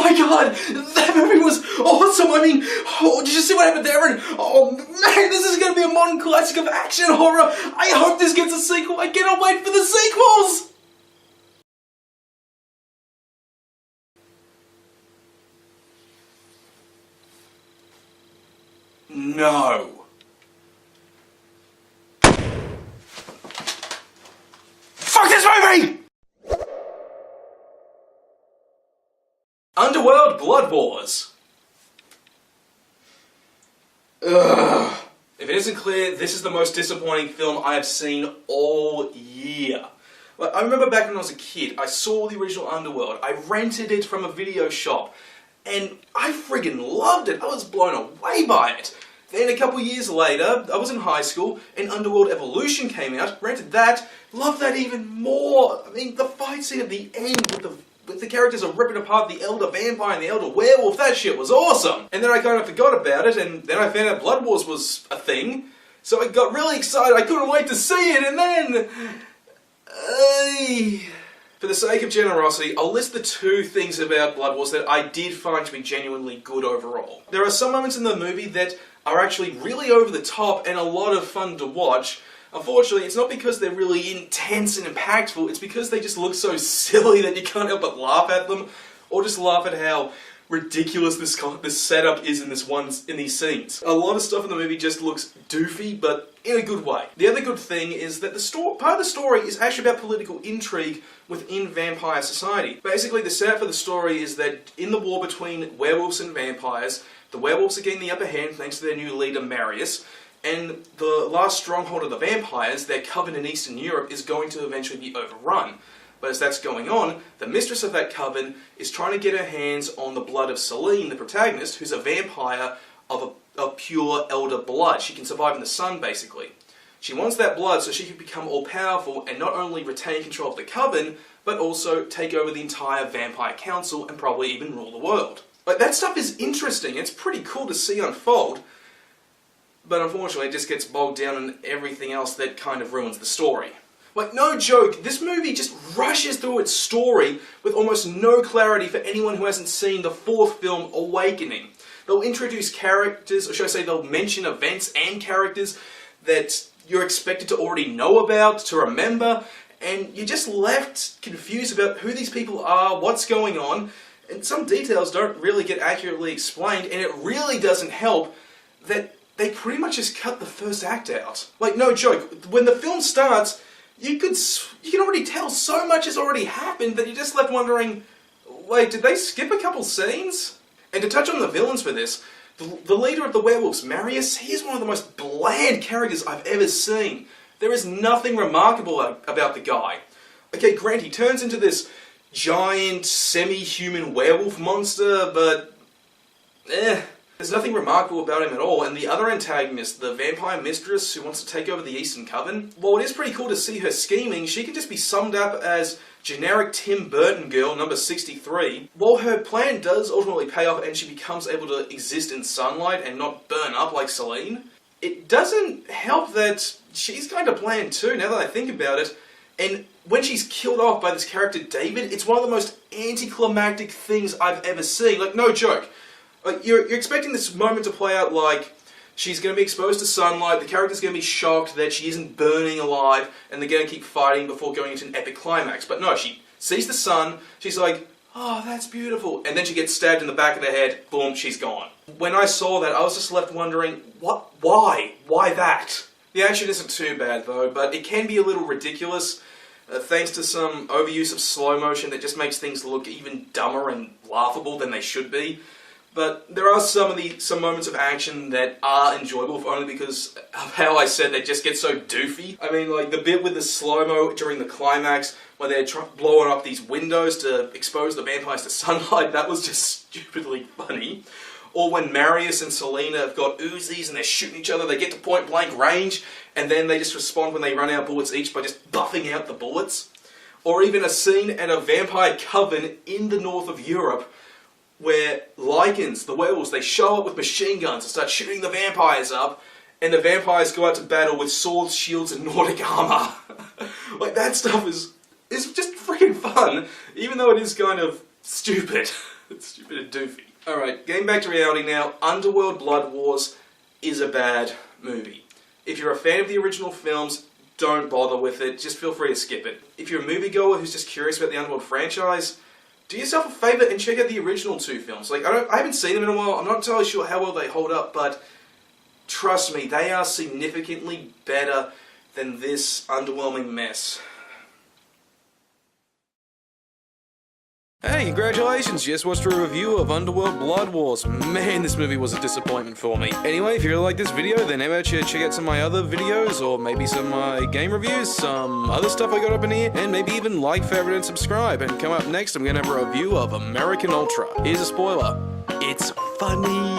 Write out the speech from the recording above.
my god, that movie was awesome. I mean, oh, did you see what happened there? And oh man, this is going to be a modern classic of action horror. I hope this gets a sequel. I cannot wait for the sequels. No. Fuck this movie! Underworld Blood Wars. Ugh. If it isn't clear, this is the most disappointing film I have seen all year. Like, I remember back when I was a kid, I saw the original Underworld, I rented it from a video shop, and I friggin' loved it. I was blown away by it. Then a couple years later, I was in high school, and Underworld Evolution came out, rented that, loved that even more. I mean, the fight scene at the end with the characters are ripping apart the elder vampire and the elder werewolf, that shit was awesome! And then I kind of forgot about it, and then I found out Blood Wars was a thing, so I got really excited, I couldn't wait to see it, and then... For the sake of generosity, I'll list the two things about Blood Wars that I did find to be genuinely good overall. There are some moments in the movie that are actually really over the top and a lot of fun to watch. Unfortunately, it's not because they're really intense and impactful, it's because they just look so silly that you can't help but laugh at them, or just laugh at how ridiculous this setup is in these scenes. A lot of stuff in the movie just looks doofy, but in a good way. The other good thing is that part of the story is actually about political intrigue within vampire society. Basically, the setup for the story is that in the war between werewolves and vampires, the werewolves are getting the upper hand thanks to their new leader, Marius, and the last stronghold of the vampires, their coven in Eastern Europe, is going to eventually be overrun. But as that's going on, the mistress of that coven is trying to get her hands on the blood of Selene, the protagonist, who's a vampire of pure elder blood. She can survive in the sun, basically. She wants that blood so she can become all-powerful and not only retain control of the coven, but also take over the entire vampire council and probably even rule the world. Like, that stuff is interesting, it's pretty cool to see unfold, but unfortunately it just gets bogged down in everything else that kind of ruins the story. Like, no joke, this movie just rushes through its story with almost no clarity for anyone who hasn't seen the fourth film, Awakening. They'll introduce characters, or should I say they'll mention events and characters that you're expected to already know about, to remember, and you're just left confused about who these people are, what's going on, and some details don't really get accurately explained, and it really doesn't help that they pretty much just cut the first act out. Like, no joke, when the film starts, you can already tell so much has already happened that you're just left wondering, wait, did they skip a couple scenes? And to touch on the villains for this, the leader of the werewolves, Marius, he's one of the most bland characters I've ever seen. There is nothing remarkable about the guy. Okay, Grant, he turns into this giant, semi-human werewolf monster, but there's nothing remarkable about him at all. And the other antagonist, the vampire mistress who wants to take over the Eastern Coven, while it is pretty cool to see her scheming, she can just be summed up as generic Tim Burton girl number 63. While her plan does ultimately pay off and she becomes able to exist in sunlight and not burn up like Selene, it doesn't help that she's kind of bland too, now that I think about it. And when she's killed off by this character David, it's one of the most anticlimactic things I've ever seen. Like, no joke. Like, you're expecting this moment to play out like she's going to be exposed to sunlight, the character's going to be shocked that she isn't burning alive, and they're going to keep fighting before going into an epic climax. But no, she sees the sun, she's like, oh, that's beautiful, and then she gets stabbed in the back of the head, boom, she's gone. When I saw that, I was just left wondering, what? Why? Why that? The action isn't too bad though, but it can be a little ridiculous, thanks to some overuse of slow motion that just makes things look even dumber and laughable than they should be. But there are some moments of action that are enjoyable, only because of how I said they just get so doofy. I mean, like the bit with the slow-mo during the climax, where they're blowing up these windows to expose the vampires to sunlight, that was just stupidly funny. Or when Marius and Selena have got Uzis and they're shooting each other, they get to point-blank range, and then they just respond when they run out of bullets each by just buffing out the bullets. Or even a scene at a vampire coven in the north of Europe, where lycans, the werewolves, they show up with machine guns and start shooting the vampires up, and the vampires go out to battle with swords, shields, and Nordic armor. Like, that stuff is just freaking fun, even though it is kind of stupid. Stupid and doofy. Alright, getting back to reality now, Underworld Blood Wars is a bad movie. If you're a fan of the original films, don't bother with it, just feel free to skip it. If you're a moviegoer who's just curious about the Underworld franchise, do yourself a favour and check out the original two films. Like, I haven't seen them in a while, I'm not entirely sure how well they hold up, but trust me, they are significantly better than this underwhelming mess. Hey, congratulations! You just watched a review of Underworld Blood Wars. Man, this movie was a disappointment for me. Anyway, if you really like this video, then how about you check out some of my other videos, or maybe some of my game reviews, some other stuff I got up in here, and maybe even like, favorite, and subscribe. And come up next, I'm gonna have a review of American Ultra. Here's a spoiler. It's funny.